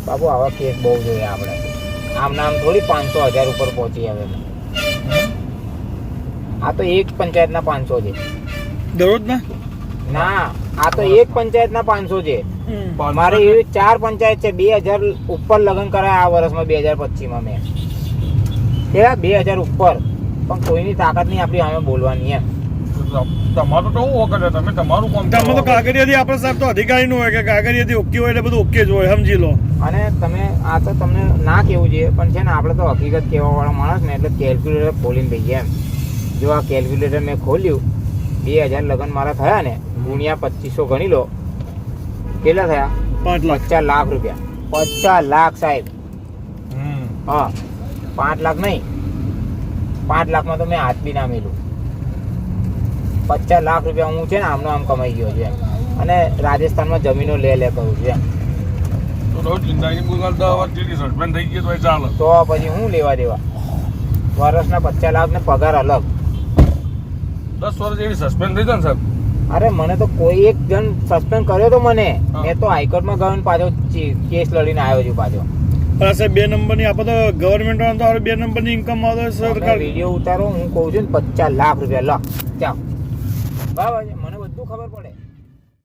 બાબુ આવા કેસ બહુ જોઈએ આપણે. આમ નામ થોડી 500,000 ઉપર પહોંચી આવે. આ તો એક પંચાયતના 500 છે દરરોજ ના, આ તો એક પંચાયતના 500 છે. મારે એવી 4 પંચાયત છે. 2000 ઉપર લગ્ન કરાયા આ વર્ષમાં 2025માં મેં. કેવા 2000 ઉપર, પણ કોઈની તાકાત નહીં આપણી સામે બોલવાની એમ. તમારું તો શું વખત તમે તમારું કામ તમે તો કાગળિયાથી આપણે સાહેબ તો અધિકારી નું હોય કે કાગળિયાથી ઓકે હોય એટલે બધું ઓકે જ હોય, સમજી લો. અને તમે આ તો તમને ના કેવું જોઈએ, પણ છે ને આપણે તો હકીકત કહેવા વાળા માણસ ને, એટલે કેલ્ક્યુલેટર ખોલીને દઈએ એમ. જો આ કેલ્ક્યુલેટર મેં ખોલ્યું, 2000 લગ્ન મારા થયા ને, ગુણ્યા 2500 ગણી લો, કેટલા થયા? 5 લાખ. 50 લાખ રૂપિયા. 50 લાખ સાહેબ. હા, 5 લાખ નહીં, 5 લાખમાં તો મેં હાથ બી ના મેલું. 50 લાખ રૂપિયા હું છે ને આમનો આમ કમાઈ ગયો છે. અને રાજસ્થાનમાં જમીનો લે કરું છું એમ. જિંદગી સસ્પેન્ડ થઈ ગઈ તો ચાલે. તો પછી હું લેવા દેવા? વર્ષના 50 લાખ ને પગાર અલગ. 10 વર્ષ એવી સસ્પેન્ડ થઈ જાય ને સાહેબ. અરે મને તો કોઈ એક જણ સસ્પેન્ડ કર્યો તો મને. મેં તો હાઈકોર્ટમાં ગયો ને પાછો કેસ લડીને આવ્યો છું પાછો. પણ સાહેબ 2 નંબરની આપણે તો ગવર્મેન્ટ તો 2 નંબરની ઇન્કમ આવે સરકાર. વિડીયો ઉતારો, હું કહું છું ને 50 લાખ રૂપિયા લો. ચાલ બરાબર છે, મને બધું ખબર પડે.